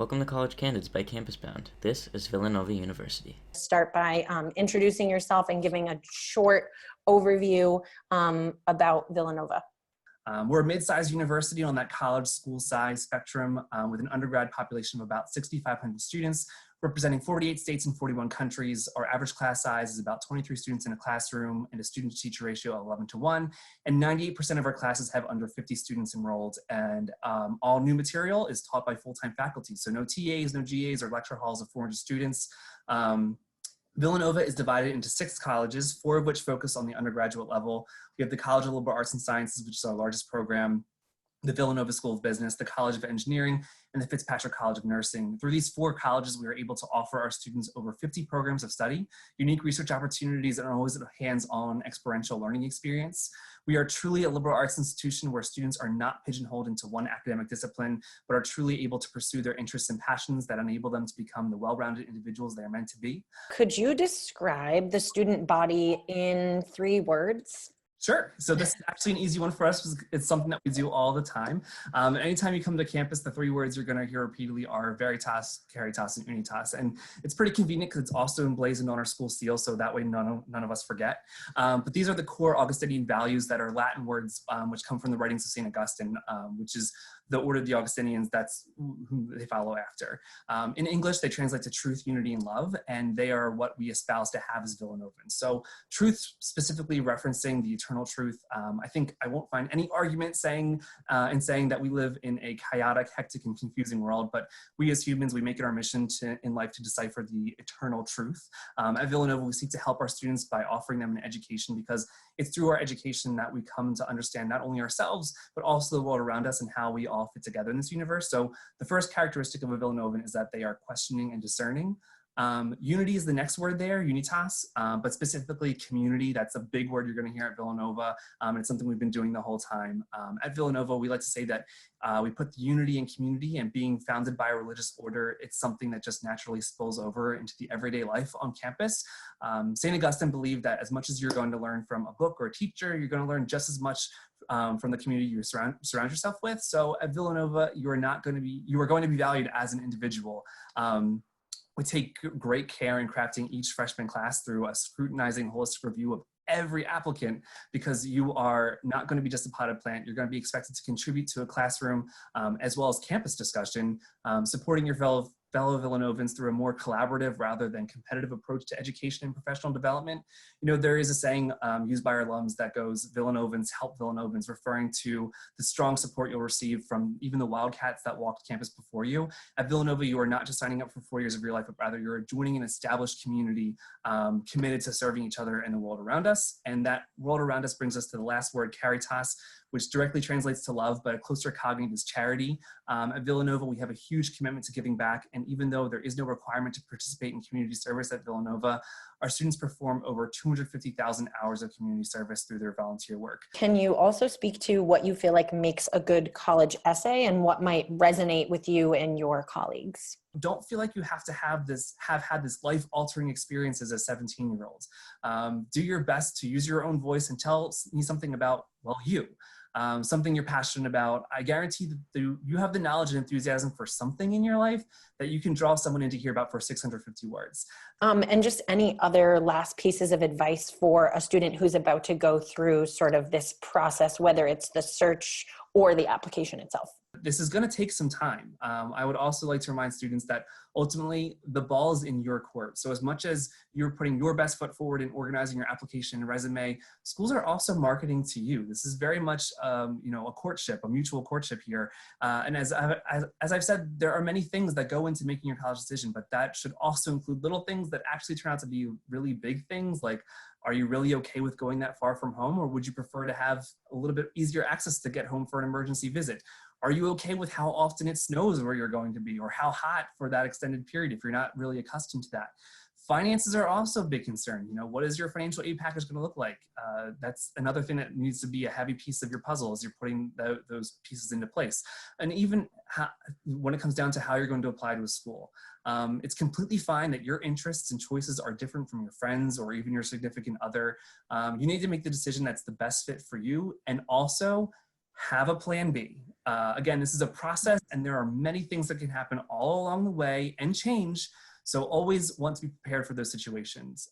Welcome to College Candids by Campus Bound. This is Villanova University. Start by introducing yourself and giving a short overview about Villanova. We're a mid-sized university on that college school size spectrum with an undergrad population of about 6,500 students, representing 48 states and 41 countries. Our average class size is about 23 students in a classroom and a student-to-teacher ratio of 11:1. And 98% of our classes have under 50 students enrolled. And all new material is taught by full-time faculty. So no TAs, no GAs, or lecture halls of 400 students. Villanova is divided into 6 colleges, 4 of which focus on the undergraduate level. We have the College of Liberal Arts and Sciences, which is our largest program, the Villanova School of Business, the College of Engineering, and the Fitzpatrick College of Nursing. Through these 4 colleges, we are able to offer our students over 50 programs of study, unique research opportunities, and always a hands-on experiential learning experience. We are truly a liberal arts institution where students are not pigeonholed into one academic discipline, but are truly able to pursue their interests and passions that enable them to become the well-rounded individuals they are meant to be. Could you describe the student body in 3 words? Sure. So this is actually an easy one for us. It's something that we do all the time. Anytime you come to campus, the 3 words you're going to hear repeatedly are Veritas, Caritas, and Unitas. And it's pretty convenient because it's also emblazoned on our school seal, so that way none of us forget. But these are the core Augustinian values that are Latin words, which come from the writings of St. Augustine, which is the order of the Augustinians. That's who they follow after. In English, they translate to truth, unity, and love, and they are what we espouse to have as Villanovans. So truth, specifically referencing the eternal truth. I think I won't find any argument saying that we live in a chaotic, hectic, and confusing world, but we as humans, we make it our mission in life to decipher the eternal truth. At Villanova, we seek to help our students by offering them an education, because it's through our education that we come to understand not only ourselves, but also the world around us and how we all fit together in this universe. So the first characteristic of a Villanovan is that they are questioning and discerning. Unity is the next word there, unitas, but specifically community. That's a big word you're going to hear at Villanova. It's something we've been doing the whole time. At Villanova, we like to say that we put the unity in community, and being founded by a religious order, it's something that just naturally spills over into the everyday life on campus. St. Augustine believed that as much as you're going to learn from a book or a teacher, you're going to learn just as much from the community you surround yourself with. So at Villanova, you are going to be valued as an individual. We take great care in crafting each freshman class through a scrutinizing, holistic review of every applicant, because you are not going to be just a potted plant. You're going to be expected to contribute to a classroom as well as campus discussion, supporting your fellow Villanovans through a more collaborative rather than competitive approach to education and professional development. You know, there is a saying used by our alums that goes, Villanovans help Villanovans, referring to the strong support you'll receive from even the wildcats that walked campus before you. At Villanova, you are not just signing up for 4 years of your life, but rather you're joining an established community committed to serving each other and the world around us. And that world around us brings us to the last word, caritas, which directly translates to love, but a closer cognitive is charity. At Villanova, we have a huge commitment to giving back, and even though there is no requirement to participate in community service at Villanova, our students perform over 250,000 hours of community service through their volunteer work. Can you also speak to what you feel like makes a good college essay and what might resonate with you and your colleagues? Don't feel like you have to have had this life-altering experience as a 17-year-old. Do your best to use your own voice and tell me something about, well, you. Something you're passionate about. I guarantee that you have the knowledge and enthusiasm for something in your life that you can draw someone in to hear about for 650 words. And just any other last pieces of advice for a student who's about to go through sort of this process, whether it's the search or the application itself? This is going to take some time. I would also like to remind students that ultimately the ball is in your court. So as much as you're putting your best foot forward in organizing your application and resume, schools are also marketing to you. This is very much a courtship, a mutual courtship here. And as I've said, there are many things that go into making your college decision, but that should also include little things that actually turn out to be really big things, like, are you really okay with going that far from home, or would you prefer to have a little bit easier access to get home for an emergency visit? Are you okay with how often it snows where you're going to be, or how hot for that extended period if you're not really accustomed to that? Finances are also a big concern. You know, what is your financial aid package going to look like? That's another thing that needs to be a heavy piece of your puzzle as you're putting those pieces into place. And even when it comes down to how you're going to apply to a school, it's completely fine that your interests and choices are different from your friends or even your significant other. You need to make the decision that's the best fit for you, and also have a plan B. Again, this is a process and there are many things that can happen all along the way and change. So always want to be prepared for those situations.